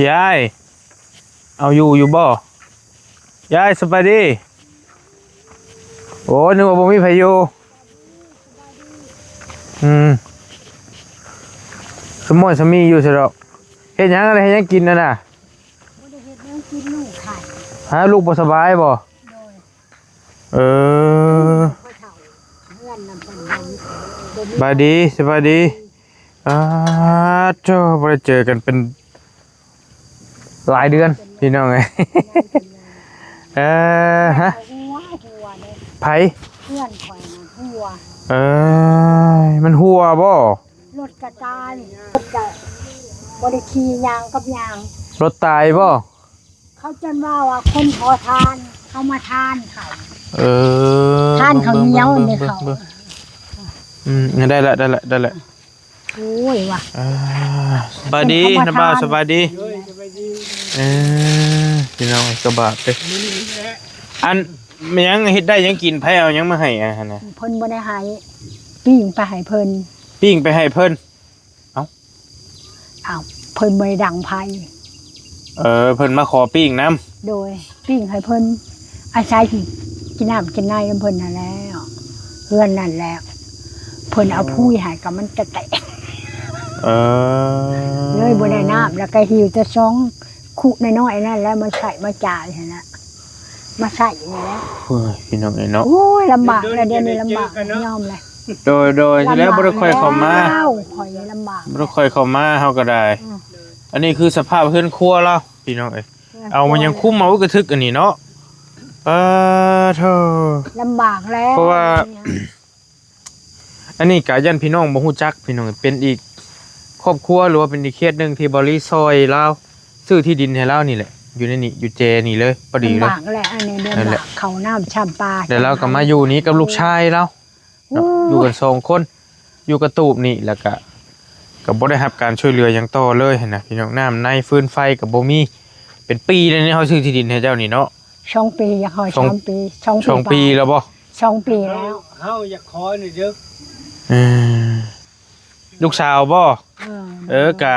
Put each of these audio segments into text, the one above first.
ยายเอาอยู่บ่ยายสบายดีโอ้นึกว่าบ่มีไผอยู่สมอยสมีอยู่ซิดอกเฮ็ดหยังอะไรให้ยังกินน่ะน่ะบ่ได้เฮ็ดแนวกินลูกไข่หาลูกบ่สบายบ่โดยเออบ่เฒ่าเฮือนนำเพิ่นบ่มีสบายดีสบายดีเจ้าบ่ได้เจอกันเป็นหลายเดือนพี่น้องเอ้ยฮะหัวเนี่ยไผเพื่อนข่อยน่ะหัวมันหัวบ่รถกระตายรถกะบ่ได้ขี่ยางกับยาง รถตายบ่เขาจนว่าคนขอทานเขามาทานเขาทานเขาเหนียวนี่เขาได้ละโอ้ยว่ะสบายดีนะบ่าวสบายดีพี่น้องกระบะเด้อันมันยังเฮ็ดได้ยังกินไผเอายังมาให้อ่ะนะเพิ่นบ่ได้ให้ปิ้งไปให้เพิ่นปิ้งไปให้เพิ่นเอ้าเพิ่นบ่ได้ดังไผเพิ่นมาขอปิ้งน้ำโดยปิ้งให้เพิ่นอาศัยกินน้ำกินในเพิ่นนั่นแล้วเฮือนนั่นแล้วเพิ่นเอาผู้ให้กับมันจะแตะเลยบ่ได้น้ำแล้วก็หิวแต่2คุน้อยๆนั่นแล้วมาใส่มาจ่ายหั่นน่ะมาใส่นี่แหละโอ้ยพี่น้องเนาะโอ้ยลำบากแล้วเดี๋ยวนี้ลำบากยอมเลยโดยที่แล้วบ่ได้ค่อยเข้ามาค่อยลำบากบ่ได้ค่อยเข้ามาเฮาก็ได้อันนี้คือสภาพเฮือนครัวเราพี่น้องเอ้ยเอามันยังคุ้มเอากระทึกอันนี้เนาะเธอลำบากแล้วเพราะว่าอันนี้กะยันพี่น้องบ่ฮู้จักพี่น้องเป็นอีกครอบครัวหรือว่าเป็นอีกเคสนึงที่บริซอยลาวซื้อที่ดินให้เรานี่แหละอยู่ในนี่อยู่เจนี่เลยพอดีเลยลำบากแหละอันนี้เดือนละเขาน้ำช่ำปลาเดี๋ยวเราก็มาอยู่นี้กับลูกชายเราอยู่กัน2คนอยู่กับตูบนี่แล้วก็บ่ได้รับการช่วยเหลือหยังต่อเลยนะพี่น้องน้ำในฟืนไฟก็บ่มีเป็นปีเลยนี่เฮาซื้อที่ดินให้เจ้านี่เนาะ2 ปีอยากขอ2 ปี2 ปีแล้วบ่2 ปีแล้วเฮาอยากขอนี่เด้อลูกสาวบ่กะ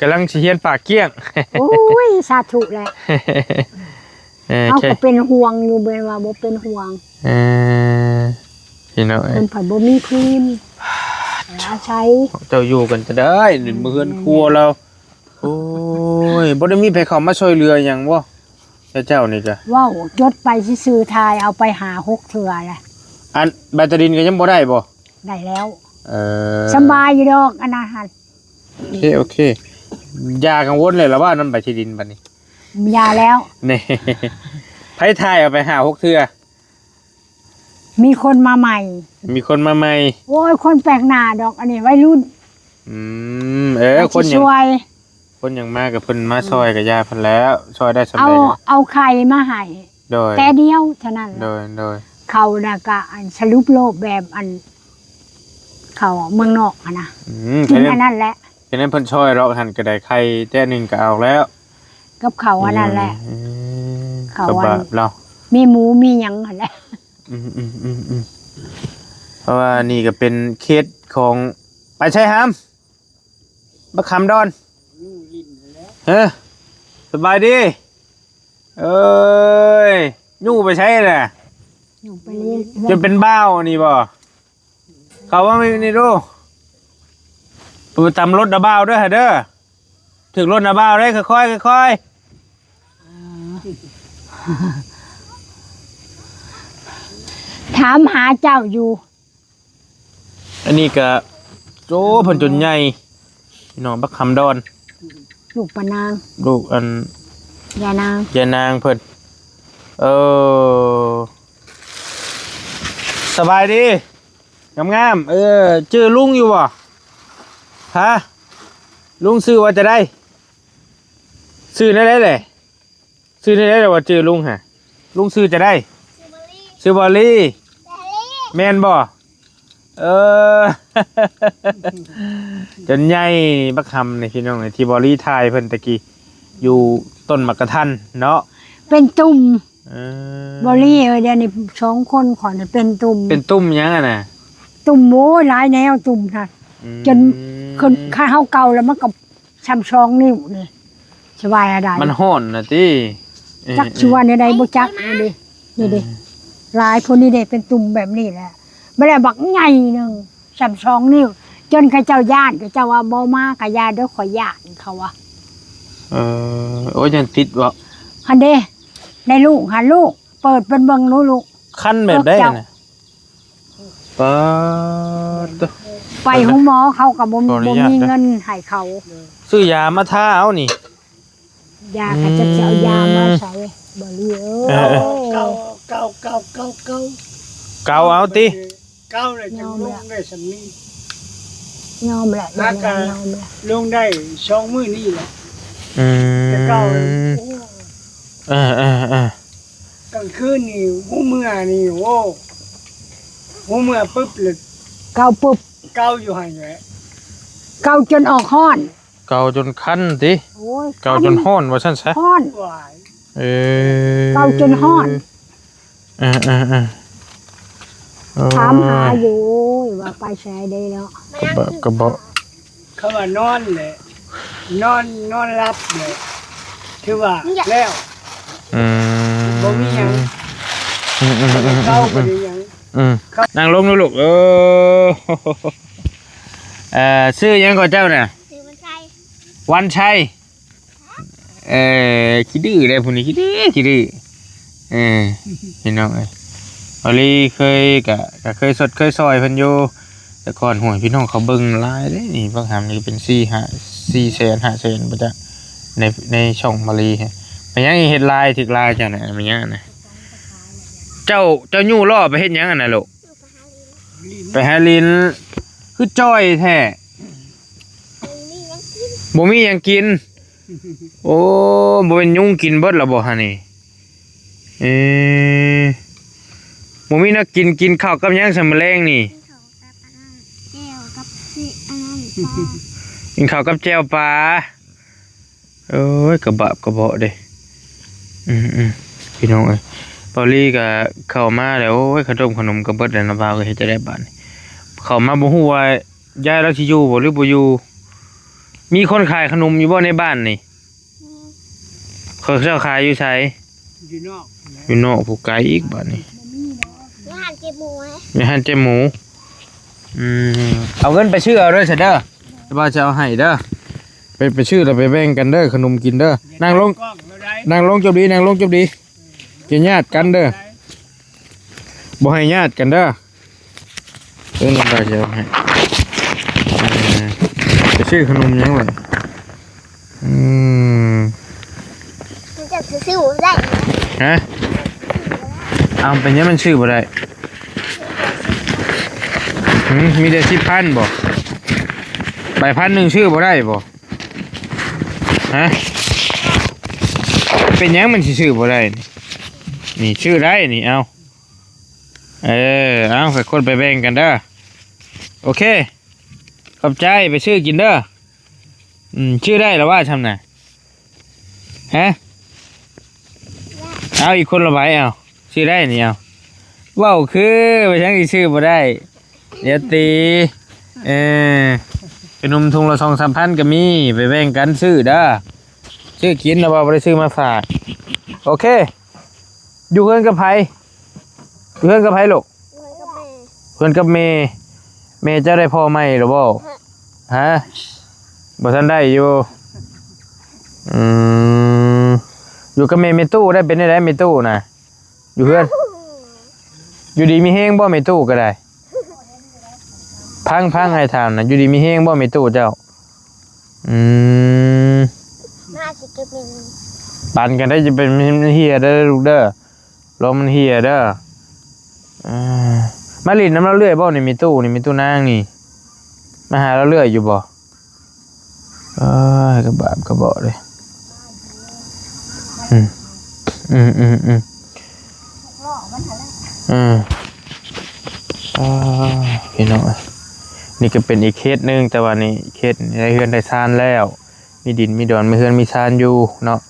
กำลังสิเฮียนปากเกี้ยงโอ้ยสาธุแหละเขาก็เป็นห่วงอยู่เบิ่นว่าบ่เป็นห่วงพี่น้องเพิ่นผัดบ่มีพื้นอาศัยเจ้าอยู่กันจะได้มื้อเฮือนครัวเราโอ้ยบ่ได้มีไผเข้ามาช่วยเหลือหยังบ่เจ้านี่ก็ว้าวจดไปซื่อๆทายเอาไปหา6เทื่อแหละอันแบตเตอรี่ก็ยังบ่ได้บ่ได้แล้วสบายอยู่ดอกอันนั้นหั่นโอเคยากังวลเลยล่ะว่าน้ำใบที่ดินบัดนี้ยาแล้วนี่ไผทายเอาไปหา6เทื่อมีคนมาใหม่โอ้ยคนแปลกหน้าดอกอันนี้วัยรุ่นคนอย่างมากกับเพิ่นมาซอยกับยาเพิ่นแล้วซอยได้สำเร็จเอาไข่มาให้แต่เดียวเท่านั้นโดยเขาน่ะก็อันสรุปโลกแบบอันเขาเมืองนอกอ่ะนะกินอันนั้นแหละฉะนั้นเพิ่นช่วยเราหั่นก็ได้ไข่แต่นึงก็เอาแล้วกับเขาอันนั้นแหละเขาแบบเรามีหมูมีหยังหั่นแหละเพราะว่านี่ก็เป็นเคสของไปใช่หามบักคำดอนสบายดียู่ไปใช้แหละยู่ไปเรียนจะเป็นบ้าวนี่บ่เขาว่าไม่นี่ดูปูตำรถดาบ้าวด้วยเด้อถึงรถดาบ้าวได้ค่อยถามหาเจ้าอยู่อันนี้ก็โจ้เพิ่นจนใหญ่น้องบักคำดอนลูกปานางลูกอันยานางเพิ่นสบายดีงามชื่อลุงอยู่บ่ฮะลุงซื้อว่าจะได้ซื้อได้เลยซื้อได้ว่าชื่อลุงฮะลุงซื้อจะได้ซื้อบอลลี่แมนบ่จนใหญ่บักคำในพี่น้องในที่บอลลี่ไทยเพิ่นตะกี้อยู่ต้นมะกะทันเนาะเป็นตุ่มบอลลี่เดี๋ยวนี้2 คนขอเป็นตุ่มยังอ่ะนะตุ่มโม้หลายแนวตุ่มค่ะจนคนข้าเฮาเก่าแล้วมันก็ ช้ำ2นิ้วนี่สบายอะไร มันฮ้อนน่ะติ จักชวนใดๆบ่จักนี่ดิหลายคนนี่เด้เป็นตุ่มแบบนี้แหละบ่ได้บักใหญ่นึงช้ำ2นิ้วจนเขาเจ้าย่านเขาเจ้าว่าบ่มากะยาเด้อขอย่านเขาว่า โอ้ยยังติดบ่ หันเด้ในลูกหันลูกเปิดเป็นเบิ่งลูก คันแบบได้น่ะปาด ไปห้องหมอเขาก็บ่ ขออนุ บ่ ญาต มี นะ เงินให้เขา ซื้อยามาทาเอานี่ ยาก็จะเอายามาใช้บ่เหลีย เก้า ว เก้าเก้าเก้าเก้า เกาเอาติ เก้าเลยจะลงได้สำนี ยอมแหละยอมแหละยอมแหละ ลงได้2 มื้อนี่แหละ อืม แต่เก้าเลยโอ้ กลางคืนนี่หูเมื่อนี่โอ้หูเมื่อปุ๊บเลย เกาปุ๊บ เก้าอยู่หันแหละ เกาจนออกห้อน เกาจนคันติ โอ้ย เกาจนฮ้อนว่าซั่นซะ ห้อน หวาย เกาจนฮ้อน ถามหาอยู่ว่าไปแชร์ได้แล้ว กระบอก เขาว่านอนเลยนอนรับเลยถือว่าแล้ว อืม บ่มีหยังเก้าบ่ได้หยัง นั่งลงดูลูกชื่อยังก่อนเจ้าน่ะ ซื้อมันใช่ วันชัยคิดดื้อเลยผู้นี้คิดดื้อพี่น้องอลีเคยกะเคยสดเคยซอยเพิ่นอยู่แต่ก่อนห่วยพี่น้องเขาเบิ่งหลายเด้นี่บางหามนี่เป็น4 แสน5 แสนบ่จ๊ะในช่องมาลีฮะมันยังเฮ็ดลายถึกลายจ้ะน่ะมันยังน่ะเจ้ายู่ล่อไปเฮ็ดหยังอ่ะน่ะลูกไปหาลินคือจ้อยแท้ บ่มีหยังกิน โอ้บ่เป็นยุงกินเบิดแล้วบ่ฮะนี่บ่มีนักกินข้าวกับหยังซะมื้อแลงนี่ แก้วกับอันนั้นแก้วกับสิอันนั้นกินข้าวกับแจ่วปลาโอ้ยกระบะกระเบาะเด้พี่น้องเอ้ยเปาลี่ก็เข้ามาแล้วโอ้ยขนมก็เบิดแล้วนะบ่าวก็เฮ็ดจะได้บาดนี้เข้ามาบ่ฮู้ว่ายายเราสิอยู่บ่หรือบ่อยู่มีคนขายขนมอยู่บ่ในบ้านนี่เขาเจ้าขายอยู่ไส อยู่นอก อยู่นอกผู้ไกลอีกบ้านนี้ อาหารเจ็บหมูไหม มีหันเจหมูเอาเงินไปชื่อเอาเด้อเสร็จเด้อจะบ่าจะเอาให้เด้อไปชื่อแล้วไปแบ่งกันเด้อขนมกินเด้อนั่งลง กล้องแล้วได้ นั่งลงจบดีนั่งลงจบดีกินญาติกันเด้อบ่ให้ญาติกันเด้อน้ำตาจะเอาให้ไปชื่อขนมยังไง มันจะซื้อหมูได้ ฮะเอาเป็นยังมันชื่อบ่ได้มีแต่10,000บ่ใบ1,000ชื่อบ่ได้บ่ฮะเป็นยังมันสิชื่อบ่ได้นี่ชื่อได้นี่เอาเอาไปคนไปแบ่งกันเด้อโอเคขอบใจไปชื่อกินเด้อชื่อได้แล้วว่าทำน่ะฮะเอาอีกคนละใบเอาชื่อได้นี่เอาว้าวคือไปช่างที่ชื่อบ่ได้เดี๋ยวตีเป็นนมทุงละ2-3 พันก็มีไปแบ่งกันซื้อเด้อซื้อกินแล้วบ่ได้ซื้อมาฝากโอเคอยู่เพื่อนกับไผอยู่เพื่อนกับไผลูก เหมือนกับแม่ เพื่อนกับเมย์เจ้าได้พ่อไหมหรือบ่ฮะบ่ทันได้อยู่อยู่กับเมตู้ได้เป็นได้เมตู้น่ะอยู่เพื่อนอยู่ดีมีเฮงบ่เมตู้ก็ได้พังให้ถามน่ะอยู่ดีมีเฮงบ่เมตู้เจ้าน่าสิเก็บเงิน ปันกันได้จะเป็นเฮียเด้อลูกเด้อลมมันเฮียเด้อมาลินน้ำเราเลื่อยบ่นี่มีตู้นางนี่มาหาเราเลื่อยอยู่บ่กระบาบกระเบาะเลยพี่น้องนี่ก็เป็นอีกเคสหนึงแต่ว่านี่เคสได้เฮือนได้ซานแล้วมีดินมีดอนมีเฮือนมีซานอยู่เนาะ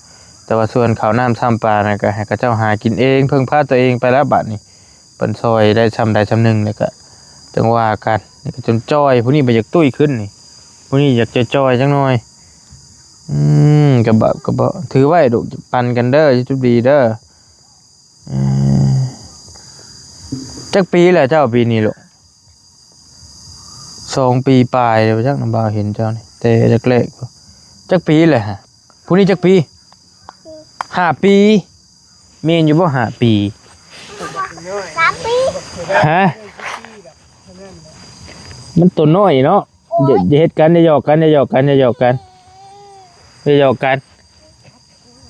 แต่ว่าส่วนข้าวน้ำซ้ำปลานะก็ให้กับเจ้าหากินเองเพิ่งพาตัวเองไปแล้วบัดนี้เปิ้นซอยได้ซ้ำใดซ้ำหนึ่งแล้วก็จังว่ากันนี่ก็จนจ้อยผู้นี้บ่อยากตุ้ยขึ้นนี่ผู้นี้อยากจะจ้อยจังหน่อย กระบะถือไว้ดุปันกันเด้อจุดดีเด้อจักปีแหละเจ้าปีนี้ลูก2 ปีปลายเดี๋ยวจักน้ำบ่าวเห็นเจ้านี่แต่จักเล็กจักปีแหละฮะผู้นี้จักปี5 ปีเมียนอยู่บ่5 ปี 3 ปี ฮะมันตัวน้อยเนาะอย่าเฮ็ดกันอย่าหยอกกัน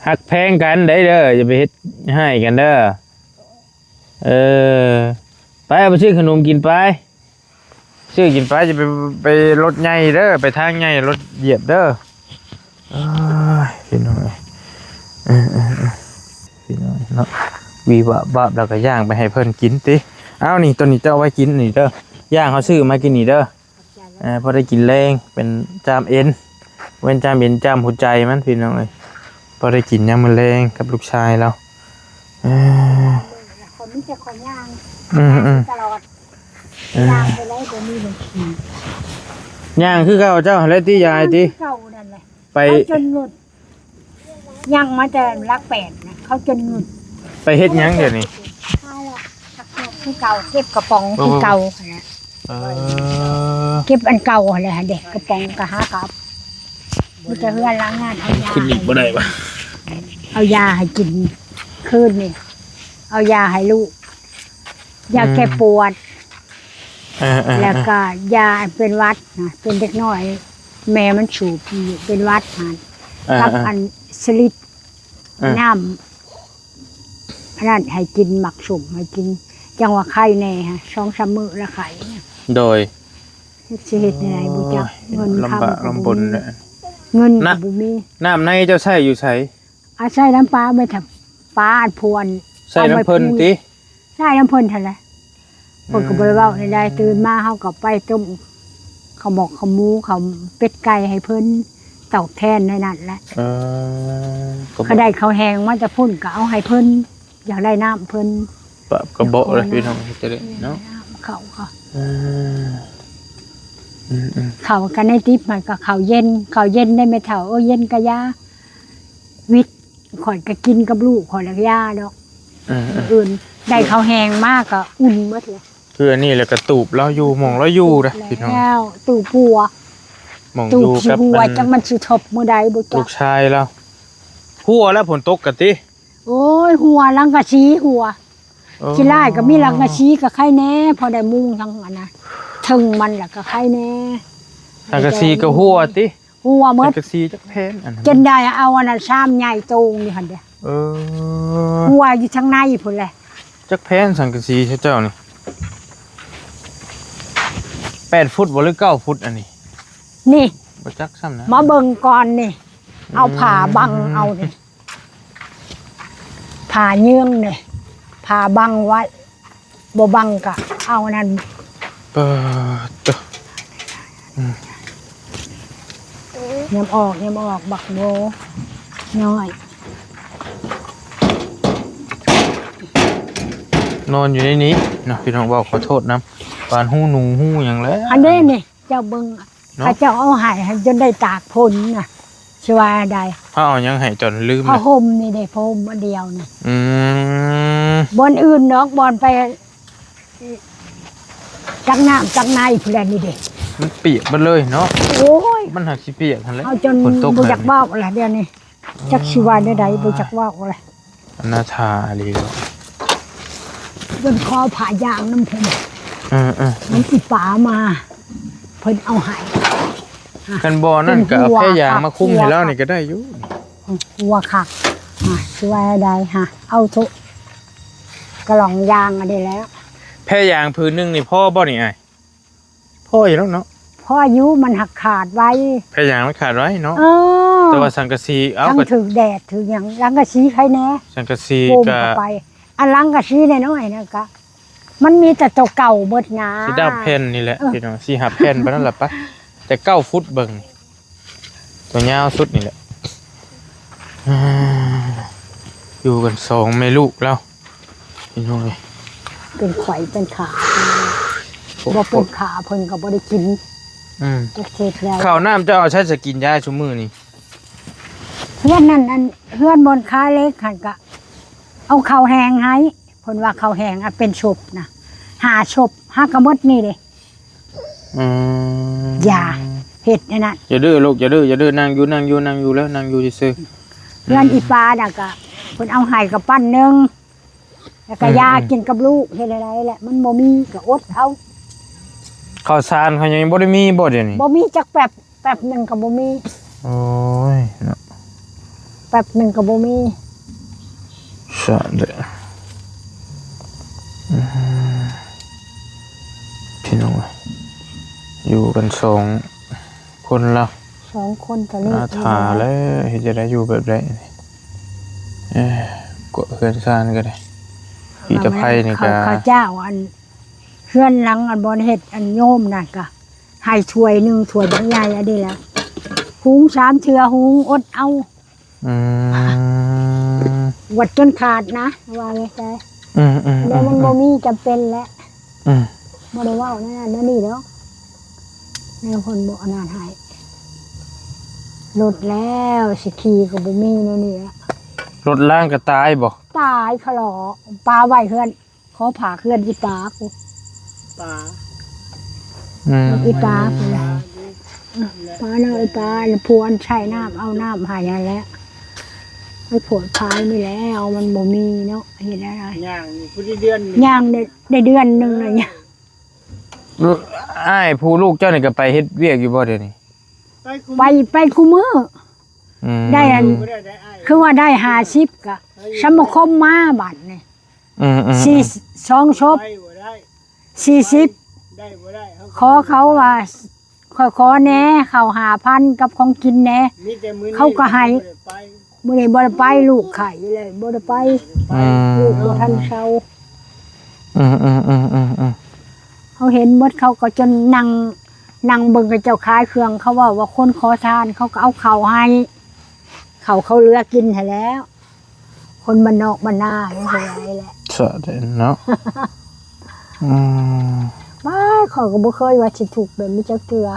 หักแพงกันได้เด้ออย่าไปเฮ็ดให้กันเด้อไปเอาไปซื้อขนมกินไปซื้อกินไปจะไปรถใหญ่เด้อไปทางใหญ่รถเหยียบเด้อพี่น้อยพี่น้อยเนาะวีบาบแล้วก็ย่างไปให้เพิ่นกินติอ้าวนี่ตัวนี้เจ้าไว้กินนี่เด้อย่างเขาซื้อมากินนี่เด้อพอได้กินแรงเป็นจามเอ็นเว้นจามเอ็นจามหัวใจมันพี่น้องเอ้ยพอได้กินยามมื้อแรงกับลูกชายเราคนนี้จะคนย่างตลอด ย่างไปเลยตัวนี้มันย่างคือเก่าเจ้าแล้วที่ยายที่เก่านั่นแหละ ไปจนหลุดย่างมาแต่รักแปดนะเขาจนหลุด ไปเฮ็ดหยังเดี๋ยวนี้คือเก่าเก็บกระป๋องคือเก่าเก็บอันเก่าอะไรเด็กกระป๋องกระหากับมันจะเฮือนล้างงานเอายาขึ้นอีกบ่ได้ปะเอายาให้กินคืนนี่เอายาให้ลูกยาแก้ปวดแล้วก็ยาเป็นวัดนะเป็นเด็กน้อยแม่มันสูบเป็นวัดหันกับอันสลิดน้ำนั่นให้กินหมักสุ่มให้กินจังหวะไข่แน่ฮะ2-3 มื้อละไข่โดยสิเฮ็ดได้บ่จักเงินลำบากลำบนเงินก็บ่มีน้ำในเจ้าใช้อยู่ไสใช้น้ำปลาไม่ทำปลาอันพวนใส่น้ำเพิ่นติใช่น้ำเพิ่นเท่าไหร่เพิ่นก็บ่ได้เว้าได้ตื่นมาเฮาก็ไปต้มข้าวหมกข้าวหมูข้าวเป็ดไก่ให้เพิ่นตอบแทนในนั้นแหละก็ได้ข้าวแห้งมาจะพุ่นก็เอาให้เพิ่นอยากได้น้ำเพิ่นกระบอกเลยพี่น้องจะได้เนาะเขาเขากันในทิพย์มันก็เขาเย็นได้ไม่เท่าเย็นกะยาวิทย์ข่อยก็กินกับลูกข่อยแล้วยาดอกอื่นได้ข้าวแห้งมากก็อุ่นหมดเลยคืออันนี้แหละกระตูบเราอยู่มองเราอยู่นะพี่น้องแล้วตูปัวมองอยู่กับจังมันสิทบมื้อใดบ่จักลูกชายเราหัวแล้วฝนตกกะติโอ้ยหัวลังกะชีหัวขี้ลายก็มีลังกะชีก็ไข่แน่พอได้มุงทั้งอันน่ะถึงมันล่ะก็ไข่แน่ลังกะชีก็หัวติหัวหมดลังกะชีจักแพนอันนั้นจนได้เอาอันนั้นชามใหญ่โตนี่หั่นเด้หัวอยู่ทางในพุ่นแหละจักแพนสังกะสีเจ้านี่8 ฟุตบ่หรือ9 ฟุตอันนี้นี่บ่จักซ้ำนะมาเบิ่งก่อนนี่เอาผ้าบังเอานี่ผ้าเยื่องนี่ผ้าบังไว้บ่บังก็เอานั่นยำออกบักโบน้อยนอนอยู่ในนี้นะพี่น้องบอกขอโทษนะปานหูหนูหูอย่างแล้วอันนี้นี่เจ้าเบิ่งข้าเจ้าเอาให้จนได้ตากพ้นน่ะสิว่าใดเอายังให้จนลืมผ้าห่มนี่ได้ห่มอันเดียวนี่บอนอื่นเนาะบอนไปจักน้ำจักในพุ่นนี่เด้มันเปียกมันเลยเนาะโอ้ยมันหักสิเปียกหั่นแหละเอาจนบ่จักว่าอะไรเดี๋ยวนี้จักสิว่าได้บ่จักว่าอะไรอนาถาอีหลีเพิ่นขอผ่ายางน้ำเพิ่นมันสิป๋ามาเพิ่นเอาให้กันบ่นั่นก็เอาแค่ยางมาคุ้มให้แล้วนี่ก็ได้อยู่หัวคักสิว่าได้ฮะเอาทุกระหล่องยางอันนี้แล้วแค่ยางพื้นนึงนี่พ่อบ่นี่ไอ้พ่ออยู่แล้วเนาะพ่ออายุมันหักขาดไว้แค่ยางมันขาดไว้เนาะแต่ว่าสังกะสีเอาก็ถึงแดดถึงหยังสังกะสีใครแน่สังกะสีก็อันลังกะสีน้อยๆนะกะมันมีแต่ตัวเก่าเบิดนะสีดำแผ่นนี่แหละพี่น้องสีหับแผ่นไปนั่นแหละปะแต่9 ฟุตเบิ่งตัวยาวสุดนี่แหละอยู่กัน2 แม่ลูกแล้วพี่น้องเลยเป็นไข่เป็นขาบ่เป็นขาเพิ่นก็บ่ได้กินข้าวน้ำจะเอาใช้จะกินยาชุมือนี่ เพื่อนนั่นอันเพื่อนบนค้าเล็กหันก็เอาข้าวแห้งให้เพิ่นว่าข้าวแห้งอันเป็นศพนะ5ศพ5กระมดนี่เด้ อย่าเฮ็ดนั่นน่ะ อย่าดื้อลูกอย่าดื้อนั่งอยู่แล้วนั่งอยู่ซื่อ เพื่อนอีปลาน่ะก็เพิ่นเอาให้กับปั้นหนึงแล้วก็ยากินกับลูกเฮ็ดอะไรแหละมันบ่มีก็อดเอา ข้าวสารเขายังบ่ได้มีบ่เดี๋ยวนี้ บ่มีจักแป๊บหนึงก็บ่มี โอ้ยเนาะ แป๊บหนึงก็บ่มี สะเด้อพี่น้องอยู่กัน2คนละ 2คนก็นี่ อาถาแล้วเฮ็ดจะได้อยู่แบบใดก็เฮือนซ่านก็ได้พี่ตะไผนี่ก็ ข้าวเจ้าอันเพื่อนหลังอันบ่เฮ็ดอันโยมนั่นก็ให้ถ้วยหนึงถ้วยใหญ่ๆอันนี้แหละหุง3เทื่อหุงอดเอา อืม วัดจนขาดนะว่าไงใจ แล้วมันบ่มีจำเป็นแล้วบ่ได้เว้านั่นนี่เด้อแนวคนบ่อนาถให้ลดแล้วสิขี่ก็บ่มีแนวนี้ละ รถล่างก็ตายบ่ ตายขลอปลาไว้เฮือนขอผ่าเฮือนอีปลากู ป่า อีปลากูนะปลาเนาะอีปลาพวนใช้น้ำเอาน้ำหายาแล้วไอ้ผลพายนี่แล้วมันบ่มีเนาะเห็นอะไร ย่างนี่ผู้ที่เดือนนี่ ย่างได้เดือนหนึงเลยเนี่ย อ้ายผู้ลูกเจ้านี่ก็ไปเฮ็ดเวียกอยู่บ่เดี๋ยวนี้ ไปคู่มือ ได้อัน บ่ได้อ้าย คือว่าได้50กะสมาคมมาบัดนี่2ศพ ได้บ่ได้ 40 ได้บ่ได้ ขอเขาว่าขอแหน่ข้าว5,000กับของกินแหน่ มีแต่มื้อนี้ เขาก็ให้ บ่ได้ไป บ่ได้ไปลูกไข่เลยบ่ได้ไปลูกบ่ทันเช้าเขาเห็นหมดเขาก็จนนั่งเบิ่งกับเจ้าขายเครื่องเขาว่าคนขอทานเขาก็เอาข้าวให้เขาเหลือกินให้แล้ว คนบ้านนอกบ้านนาไม่เป็นไรแหละ สะเด้อเนาะ บ้าเขาก็บ่เคยว่าสิถูกแบบมีจักเทื่อ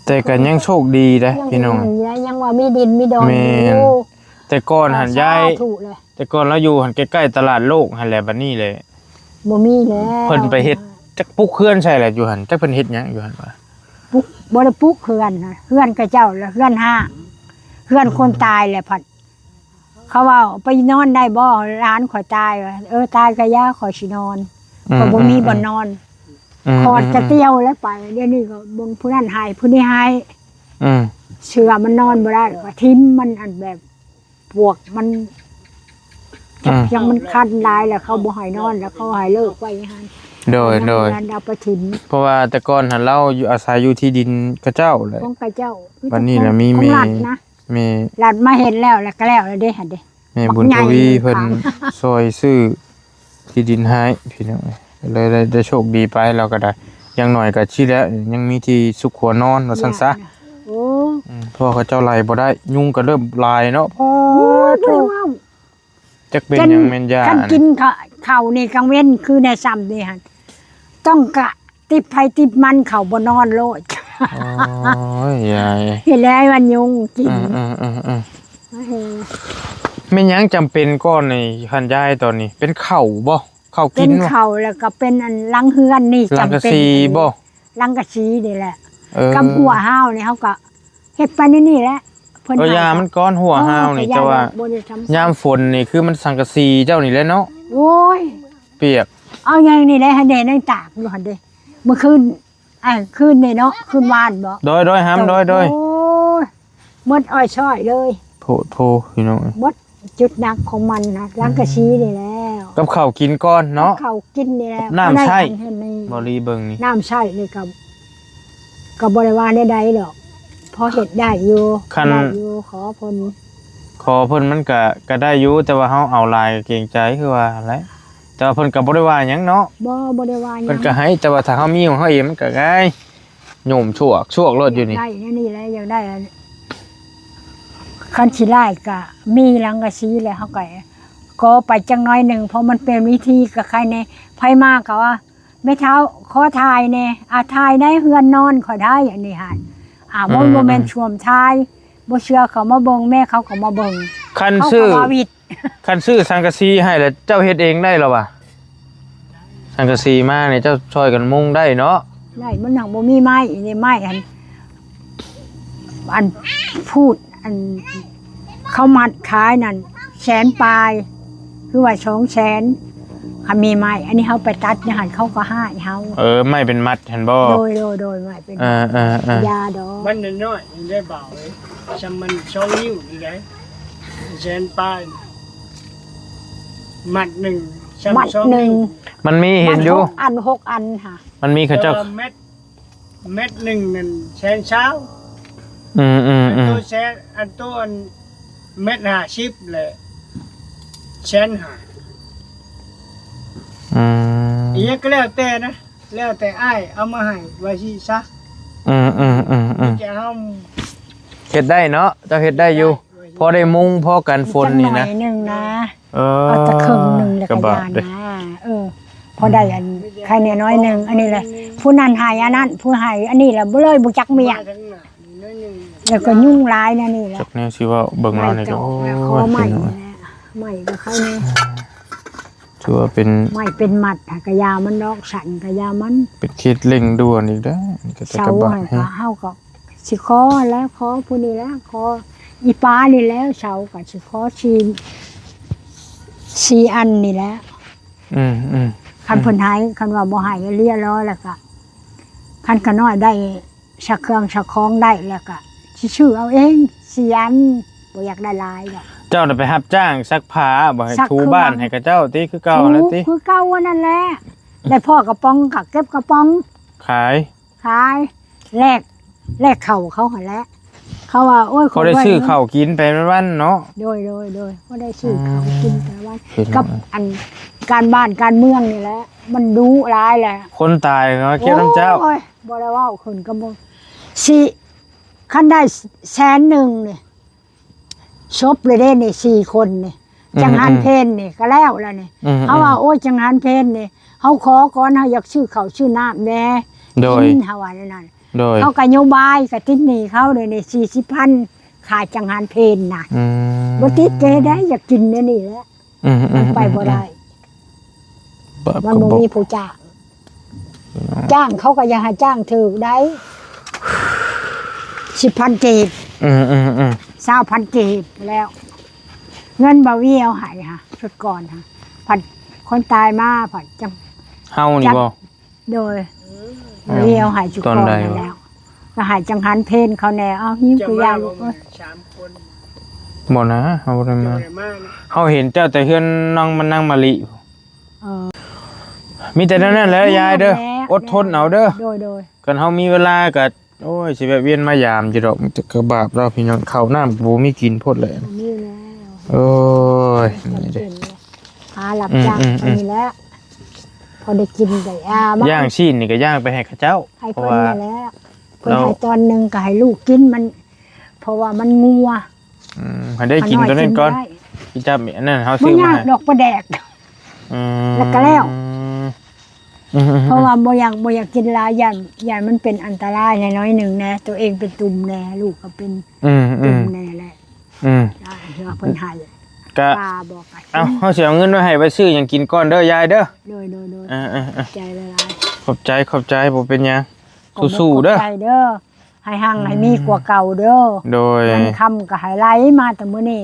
แต่ก็ยังโชคดีนะพี่น้อง ยังว่ามีดินมีดอน แม่ อยู่ แต่ก่อนหันยาย ถูกเลย แต่ก่อนเราอยู่หันใกล้ๆตลาดโลกหันแหละบัดนี้เลย บ่มีแล้ว เพิ่นไปเฮ็ดจักปุกเคลื่อนใช่แหละอยู่หันจักเพิ่นเฮ็ดหยังอยู่หันว่า ปุ๊กบ่ได้ปุ๊กเฮือนน่ะเฮือนกับเจ้าแล้วเฮือนห้าเฮือนคนตายแหละพัดเขาว่าไปนอนได้บ่ร้านขอยตายว่ะตายก็ย่าขอยสินอนก็บ่มีบ่นอนคอดกระเตี้ยวแล้วไปเดี๋ยวนี้ก็เบิ่งผู้นั้นหายผู้นี้หายเชื่อมันนอนบ่ได้ว่าทิ่มมันอันแบบปวกมันยังมันคันหลายแล้วเขาบ่ให้นอนแล้วเขาให้เลิกไว้หั่นโดยเอาไปถิ่ม เพราะว่าแต่ก่อนหันเราอยู่อาศัยอยู่ที่ดินกระเจ้าเลย ของกระเจ้า วันนี้น่ะมี ของรัฐนะ มี รัฐมาเห็นแล้วก็แล้วเด้หั่นเด้ แม่บุญทวีเพิ่นซอยซื้อที่ดินให้พี่น้องเลยได้โชคดีไปเราก็ได้อย่างน้อยก็สิแล้วยังมีที่สุขหัวนอนว่าซั่นซะ โอ้ เพราะเขาเจ้าไล่บ่ได้ยุงก็เริ่มลายเนาะ โอ้ถูก จักเป็นหยังแม่นยา คันกินข้าวนี่กลางเว้นคือในซ้ำนี่หั่นต้องกะติบไผติบมันเขาบ่นอนโลด โอ้ยยาย เห็นแล้วมันยุงกิน แม่นหยังจำเป็นก่อนนี่คันยายตอนนี้เป็นข้าวบ่ข้าว เป็ กิ น นบ่ เขาแล้วก็เป็นอันลังเฮือนนี่ ลัง จำ กะ เป็น ซีบ่ ลังกะซีนี่แหละ เออ กับหัวห้าวนี่เฮาก็เฮ็ดไปนี่แหละเพิ่น ยามันก้อนหัวห้าวนี่เจ้าว่ายามฝนนี่คือมันสังกะสีเจ้านี่แหละเนาะ โอ้ย เปียก เอาอย่างนี้ได้หั่นเด้นั่งตากอยู่หั่นเด้เมื่อคืนคืนนี่เนาะคืนวานบ่ โดยห้ามโดย โอ้ยหมดอ้อยช้อยเลย โถพี่น้อง หมดจุดหนักของมันนะลังกะซีนี่แล้ว กับข้าวกินก่อนเนาะ เขากินนี่แล้ว น้ำใช่ อันนั้นนี่ บ่รีเบิ่งนี่ น้ำใช่นี่กับบริวารใดๆดอกพอเห็ดได้อยู่ได้อยู่ขอพล ขอเพิ่นมันก็ได้อยู่แต่ว่าเฮาเอาลายเกรงใจคือว่าอะไรแต่ว่าเพิ่นก็บ่ได้ว่าหยังเนาะ บ่บริวาร เพิ่นก็ให้แต่ว่าถ้าเฮามีของเฮาเองมันก็ง่ายโยมชวกรถอยู่นี่ ได้นี่แหละอยากได้อันคันสิไล่ก็มีลังกะซีแล้วเฮาก็ไปจังน้อยหนึ่งเพราะมันเป็นวิธีกับใครในไผมากก็ว่าแม่เท้าขอทายแน่ถ่ายได้เฮือนนอนขอได้อย่างนี้หั่นบ่แม่นชวมทาย บ่เชื่อเขามาเบิ่งแม่เขาก็มาเบิ่ง คัน เขา ซื้อ ก็ว่าวิด คันซื้อสังกะสีให้แล้วเจ้าเฮ็ดเองได้หรอวะสังกะสีมาเนี่ยเจ้าช่วยกันมุงได้เนาะ ได้มันหนังบ่มีไม้นี่ไม้อันพูดอันเขามัดขายนั่นแสนปลายคือว่า200,000คันมีไม้อันนี้เฮาไปตัดเนี่ยหันเขาก็ให้เฮา ไม่เป็นมัดเห็นบ่ โดยไม่เป็น ๆ ยาดอก มันน้อยๆนี่ได้เบาเลยจำมัน2 นิ้วนี่ได้แสนปลายมัดหนึ่ง มัดหนึ่ง มันมีเห็นอยู่ มัด6 อันค่ะ มันมีเขาเจ้า เม็ดหนึ่งนั่นแสนเช้า อืม อันตัวแสนอันตัวเม็ด50เลยแสนหา อีกก็แล้วแต่นะแล้วแต่อ้ายเอามาให้ว่าสิซะจะเฮา เฮ็ดได้เนาะเจ้าเฮ็ดได้อยู่ พอได้มุงพอกันฝนนี่นะ จักหอยหนึงนะ เออ เอาตะครึ่งหนึงแล้วก็ บ ยานะพอได้อันใครเนี่ยน้อยหนึงอันนี้แหละผู้นั้นให้อันนั้นผู้ให้อันนี้แหละบ่เลยบ่จักเมีย ทั้งหน้านี่น้อยหนึง แล้วก็ยุ่งหลายนะนี่แหละ จักแนวสิว่าเบิ่งเรานี่ก็ คอใหม่นี่แหละใหม่ก็เขานี่ ถือว่าเป็น ใหม่เป็นหมัดกะยามันดอกสันกะยามัน เป็นเคสเร่งด่วนอีกแล้วก็จะ เสาก ระบะ ให้ ให้ ก็เฮาก็สิขอแล้วขอผู้นี้แล้วขออีป้านี่แล้วเสาก็สิขอชีอันนี่แหล้ว อืม คันเพิ่นให้คันว่าบ่ให้เรียร้อยแล้วก็คันก็น้อยได้สักเครื่องสักของได้แล้วก็สิชื่อเอาเองสิอันบ่อยากได้หลายดอก เจ้าน่ะไปรับจ้างซักผ้าบ่ให้ ซัก ถู เครื่อง บ้านให้กับเจ้าติคือเก่าแล้วติ คือเก่าว่านั่นแหละได้พ่อกระป๋องก็เก็บกระป๋อง ขาย ขายแลกเข่าเขาหั่นแหละเขาว่าโอ้ย เขาได้ซื้อข้าวกินไปวันๆเนาะ โดยก็ได้ซื้อเขากินแต่ว่า เป็น กับอันการบ้านการเมืองนี่แหละมันดูร้ายแหละ คนตายเขาเก็บน้ำเจ้า โอ้ยบ่ได้เว้าคนก็บ่สิคันได้100,000นี่ชบเลยเด้นี่4 คนนี่จังหันเพนนี่ก็แล้วนี่ เขาว่าโอ้ยจังหันเพนนี่เขาขอก่อนเขาอยากชื่อเขาชื่อน้ำแน่ โดย กินเขาว่านั่น โดย เขาก็โยบายกับติดหนี้เขาเลยใน40,000ขาดจังหันเพนน่ะบ่ติดเจได้อยากกินนี่แหละมันไปบ่ได้มันบ่มีผู้จ้างจ้างเขาก็อยากให้จ้างถูกได้10,000 กีบ20,000 กีบแล้ว เงินบ่วีเอาให้ค่ะสุดก่อนค่ะผัดคนตายมาผัดจัง เฮานี่บ่ โดยวีเอาให้สุดก่อน ตอนใด นั่น วะ แล้วก็ให้จังหันเพนเขาแน่เอาหิ้ว จะ กู มาย าลูก 3 คน บ่นะเฮาบ่ได้มา จะได้มานะ เฮาเห็นเจ้าแต่เฮือนน้องมันนั่งมะลิ เออ มีแต่นั้นแหละยายเด้อ แล้ว อดทนเอาเด้อ โดย กันเฮามีเวลาก็โอ้ยสิแวะเวียนมายามจิดอกมันจะกระบาบเราพี่น้องข้าวน้ำบ่มีกินโพดเลย นี่แล้ว โอ้ยนี่เด้ หาหลับจ้าง อืม นี่แหละพอได้กินได้มา ย่างชีนนี่ก็ย่างไปให้เขาเจ้า ให้ เพราะ เพิ่น ว่า นี่แหละเพิ่นให้ตอนหนึงก็ให้ลูกกินมัน เพราะว่ามันงัว ให้ได้กินตัวนั้นก่อนพี่จับอันนั้นเฮา บ่ ซื้อมาย าก ให้ ดอกประแดก แล้วก็แล้ว เพราะว่าบ่อยากกินหลายอย่างมันเป็นอันตรายน้อยๆหนึ่งนะตัวเองเป็นตุ่มแน่ลูกก็เป็นตุ่มแน่แหละได้เดี๋ยวเพิ่นให้ ก็ ป้าบอกไป เอ้าเฮาสิเอาเงินไว้ให้ไปซื้อหยังกินก่อนเด้อยายเด้อ โดย ๆ ใจละลาย ๆขอบใจบ่เป็นหยังสู้ๆเด้อ ใจเด้อให้หั่งให้มีกว่าเก่าเด้อ โดย มันคำก็ให้ไหลมาแต่มื้อนี้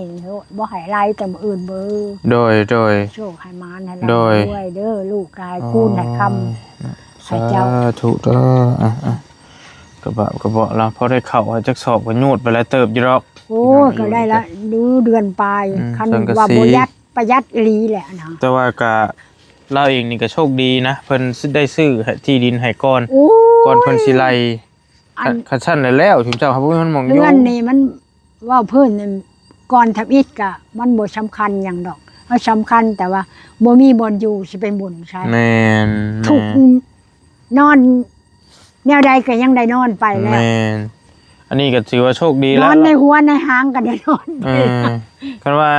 บ่ให้ไหลแต่มื้ออื่นเบ้อ โดย โชคให้มานให้ โด เรา ย ด้วยเด้อลูกกายคูณให้คำ สาธุเด้อกระบะเราพอได้เข้าให้จักสอบก็โยดไปแล้วเติบอยู่ดอก โอ้ก็ได้ละดูเดือนปลายคัน สังกะสี ว่าบ่ประหยัดอีหลีแหละนะ แต่ว่าก็เราเองนี่ก็โชคดีนะเพิ่นได้ซื้อที่ดินให้ก่อน โอ้ ก่อนเพิ่นสิไล่ อัน คันชั้นแล้วถึงเจ้าครับมันมองอยู่ เรื่องนี้มันว่าเพิ่นนี่ก่อนทับอิฐก็มันบ่สำคัญหยังดอกเอาสำคัญแต่ว่าบ่มีบ่อนอยู่สิเป็นบุญใช่ แม่น ทุกนอนแนวใดก็ยังได้นอนไปแล้ว แม่นอันนี้ก็ถือว่าโชคดี น แล้ว อนในหัวในหางก็ได้นอนไป คันว่า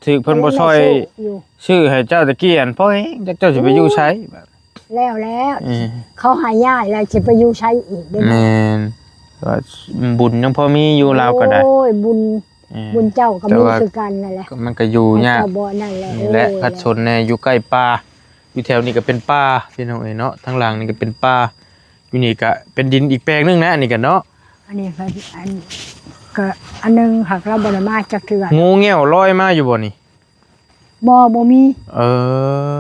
ถือเพิ่นบ่ช่วย อยู่ ชื่อให้เจ้าตะเกียนเพราะเจ้าสิไปอยู่ใช้แบบ แล้วเขาหายย้ายแล้วสิไปอยู่ใช้อีกได้ไหม แม่น ว่าบุญยังพอมีอยู่เราก็ได้ โอ้ยบุญ เออ บุญเจ้าก็ แต่ มี ว่า คือกันนั่นแหละ มันก็อยู่ยาก เจ้าบ่นั่นแหละ นี่แหละ โอ้ย พัดชนแน่อยู่ใกล้ป่าอยู่แถวนี้ก็เป็นป่าพี่น้องเอ้ยเนาะทางหลังนี่ก็เป็นป่าอยู่นี่ก็เป็นดินอีกแปลงนึงนะอันนี้ก็เนาะ อันนี้ก็อันหนึงหักเราบ่ได้มาจักเทื่อ งูเงี้ยวลอยมาอยู่บ่นี่ บ่มี เอ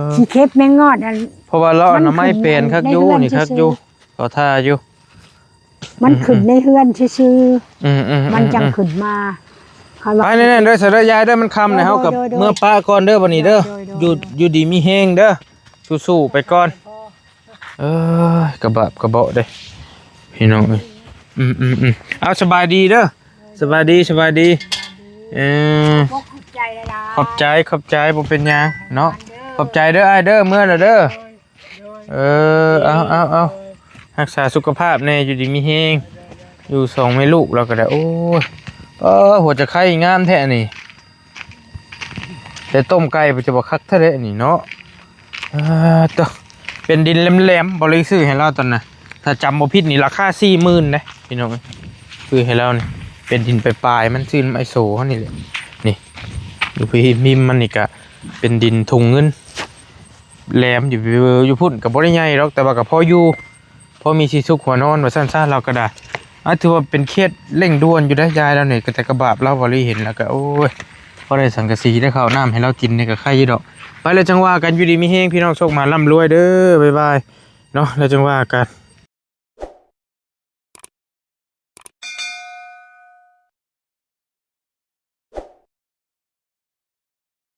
อ ขี้เข็บแมงงอดอัน เพราะว่าเราเอาน้ำไม้เปลี่ยนคักอยู่ มันขึ้น นี่คักอยู่ก็ท่าอยู่ มันขึ้นในเฮือนซื่อ อืม ๆมันจังขึ้นมาคันว่า ไปแน่ๆเด้อสระยายเด้อมันค่ำนะเฮากับ โดย เมื่อป้าก่อนเด้อบัดนี้เด้อ โดย อยู่ดีมีแฮงเด้อสู้ๆไปก่อนกระบะกระเบาะเด้พี่น้องเอ้ยเอาสบายดีเด้อสบายดีเออ ขอบใจเลยล่ะ ขอบใจบ่เป็นหยังเนาะขอบใจเด้ออ้ายเด้อเมื่อน่ะเด้อเอารักษาสุขภาพแน่อยู่ดีมีแฮงอยู่สองแม่ลูกเราก็ได้โอ้ยหัวจะไข่งามแท้นี่แต่ต้มไก่มันจะบ่คักแท้เด้นี่เนาะตัวเป็นดินแหลมๆบ่เลยซื้อให้เราตอนน่ะถ้าจำบ่ผิดนี่ราคา 40,000เด้พี่น้องซื้อให้เรานี่เป็นดินปลายๆมันซื้อไอโซเฮานี่แหละนี่ดูพี่มิมมันนี่ก็เป็นดินถุงเงินแหลมอยู่พุ่นก็บ่ได้ใหญ่หรอกแต่ว่าก็พออยู่พอมีสิสุขหัวนอนว่าซั่นๆเราก็ได้ถือว่าเป็นเคสเร่งด่วนอยู่ได้ยายแล้วนี่ก็แต่กระบาบเราบ่ได้เห็นแล้วก็โอ้ยพอได้สังกะสีได้ข้าวน้ำให้เรากินนี่ก็ไข่อยู่ดอกไปแล้วจังว่ากันอยู่ดีมีแฮงพี่น้องโชคมาร่ำรวยเด้อบ๊ายบายเนาะแล้วจังว่ากัน